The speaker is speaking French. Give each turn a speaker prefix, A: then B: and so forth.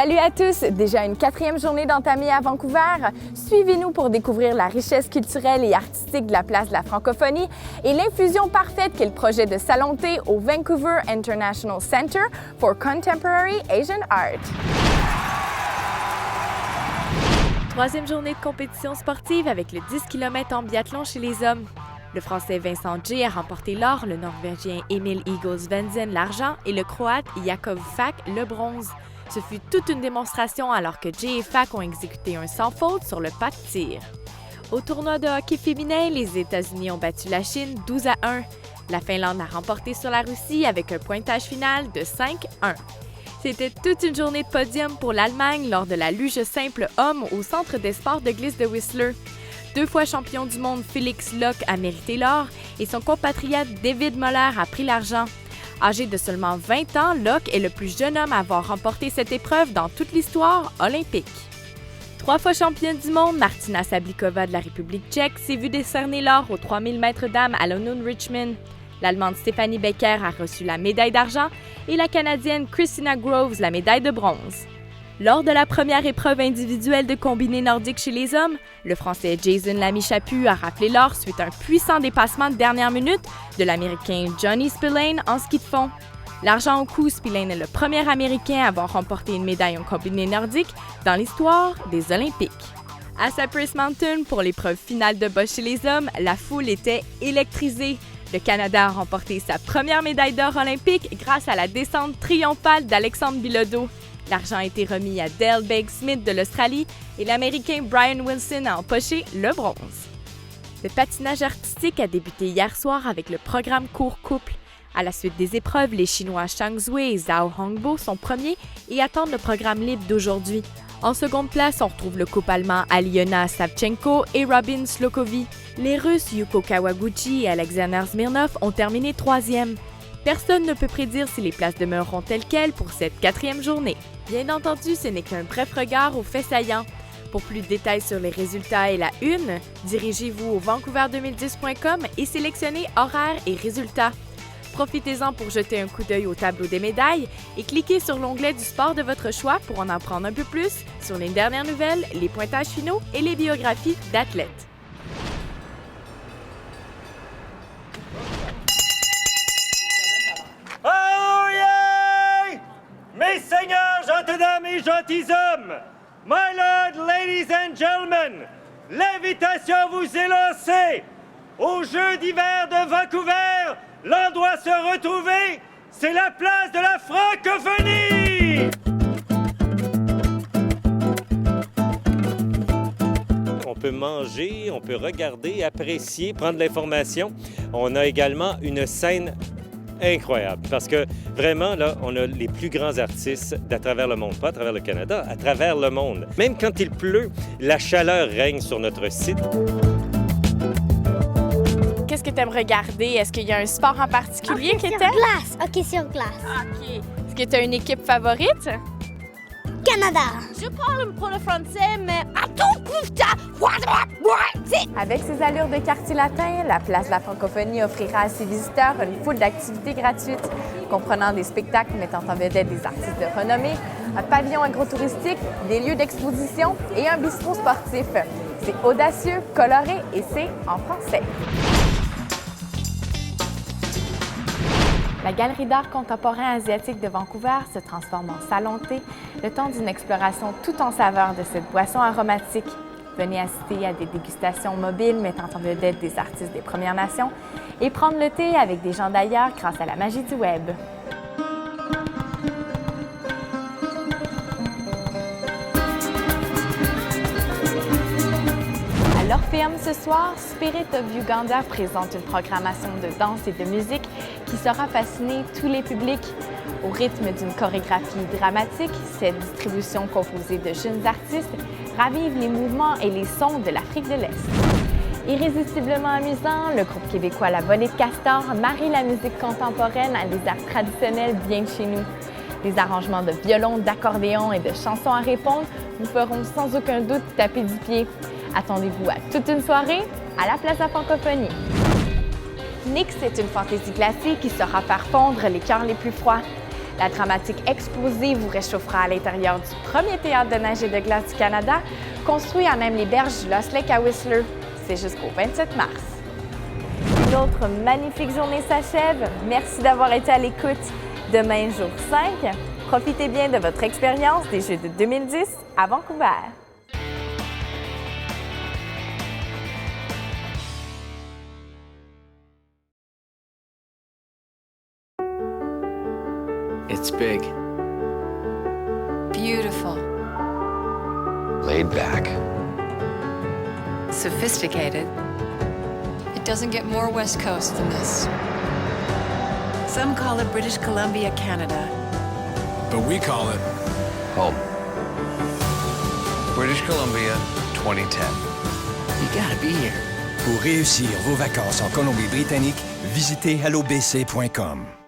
A: Salut à tous! Déjà une 4e journée d'entamée à Vancouver. Suivez-nous pour découvrir la richesse culturelle et artistique de la place de la francophonie et l'infusion parfaite qu'est le projet de Salon Thé au Vancouver International Centre for Contemporary Asian Art.
B: 3e journée de compétition sportive avec le 10 km en biathlon chez les hommes. Le Français Vincent Jay a remporté l'or, le Norvégien Emil Eagles Venzen l'argent et le Croate Jakub Fak le bronze. Ce fut toute une démonstration alors que Jay et Fak ont exécuté un sans faute sur le pas de tir. Au tournoi de hockey féminin, les États-Unis ont battu la Chine 12-1. La Finlande a remporté sur la Russie avec un pointage final de 5-1. C'était toute une journée de podium pour l'Allemagne lors de la luge simple homme au Centre des sports de glisse de Whistler. 2 fois champion du monde, Félix Locke a mérité l'or et son compatriote David Moller a pris l'argent. Âgé de seulement 20 ans, Locke est le plus jeune homme à avoir remporté cette épreuve dans toute l'histoire olympique. 3 fois championne du monde, Martina Sablikova de la République tchèque s'est vue décerner l'or aux 3000 mètres dames à London Richmond. L'Allemande Stephanie Becker a reçu la médaille d'argent et la Canadienne Christina Groves la médaille de bronze. Lors de la première épreuve individuelle de combiné nordique chez les hommes, le Français Jason Lamy-Chaput a raflé l'or suite à un puissant dépassement de dernière minute de l'Américain Johnny Spillane en ski de fond. L'argent au cou, Spillane est le premier Américain à avoir remporté une médaille en combiné nordique dans l'histoire des Olympiques. À Cypress Mountain, pour l'épreuve finale de boss chez les hommes, la foule était électrisée. Le Canada a remporté sa première médaille d'or olympique grâce à la descente triomphale d'Alexandre Bilodeau. L'argent a été remis à Dale Begg-Smith de l'Australie et l'Américain Brian Wilson a empoché le bronze. Le patinage artistique a débuté hier soir avec le programme court couple. À la suite des épreuves, les Chinois Zhang Zui et Zhao Hongbo sont premiers et attendent le programme libre d'aujourd'hui. En seconde place, on retrouve le couple allemand Aliona Savchenko et Robin Slokovi. Les Russes Yuko Kawaguchi et Alexander Smirnov ont terminé 3e. Personne ne peut prédire si les places demeureront telles quelles pour cette 4e journée. Bien entendu, ce n'est qu'un bref regard aux faits saillants. Pour plus de détails sur les résultats et la une, dirigez-vous au vancouver2010.com et sélectionnez horaires et résultats. Profitez-en pour jeter un coup d'œil au tableau des médailles et cliquez sur l'onglet du sport de votre choix pour en apprendre un peu plus sur les dernières nouvelles, les pointages finaux et les biographies d'athlètes.
C: Mes seigneurs, gentildames et gentilshommes, my lord, ladies and gentlemen, l'invitation vous est lancée. Aux Jeux d'hiver de Vancouver, l'endroit se retrouver, c'est la place de la francophonie. On peut manger, on peut regarder, apprécier, prendre l'information. On a également une scène incroyable, parce que vraiment, là, on a les plus grands artistes d'à travers le monde, pas à travers le Canada, à travers le monde. Même quand il pleut, la chaleur règne sur notre site.
A: Qu'est-ce que tu aimes regarder? Est-ce qu'il y a un sport en particulier qui t'aime?
D: Glace. Hockey sur glace.
A: OK. Est-ce que tu as une équipe favorite?
D: Canada.
E: Je parle pour le français, mais à tout
A: Avec ses allures de quartier latin, la place de la francophonie offrira à ses visiteurs une foule d'activités gratuites, comprenant des spectacles mettant en vedette des artistes de renommée, un pavillon agro-touristique, des lieux d'exposition et un bistrot sportif. C'est audacieux, coloré et c'est en français. La Galerie d'art contemporain asiatique de Vancouver se transforme en salon thé, le temps d'une exploration tout en saveur de cette boisson aromatique. Venez assister à des dégustations mobiles mettant en vedette des artistes des Premières Nations et prendre le thé avec des gens d'ailleurs grâce à la magie du web. À l'Orpheum ce soir, Spirit of Uganda présente une programmation de danse et de musique qui saura fasciner tous les publics. Au rythme d'une chorégraphie dramatique, cette distribution composée de jeunes artistes ravive les mouvements et les sons de l'Afrique de l'Est. Irrésistiblement amusant, le groupe québécois La Volée de Castor marie la musique contemporaine à des arts traditionnels bien de chez nous. Les arrangements de violon, d'accordéon et de chansons à répondre vous feront sans aucun doute taper du pied. Attendez-vous à toute une soirée à la place de la francophonie. Nyx est une fantaisie glacée qui saura faire fondre les cœurs les plus froids. La dramatique exposée vous réchauffera à l'intérieur du premier théâtre de neige et de glace du Canada, construit à même les berges du Lost Lake à Whistler. C'est jusqu'au 27 mars. Une autre magnifique journée s'achève. Merci d'avoir été à l'écoute. Demain, jour 5, profitez bien de votre expérience des Jeux de 2010 à Vancouver.
F: It's big.
G: Beautiful.
F: Laid back.
G: Sophisticated. It doesn't get more West Coast than this. Some call it British Columbia, Canada.
F: But we call it home. British Columbia, 2010. You gotta be here.
H: Pour réussir vos vacances en Colombie-Britannique, visitez hellobc.com.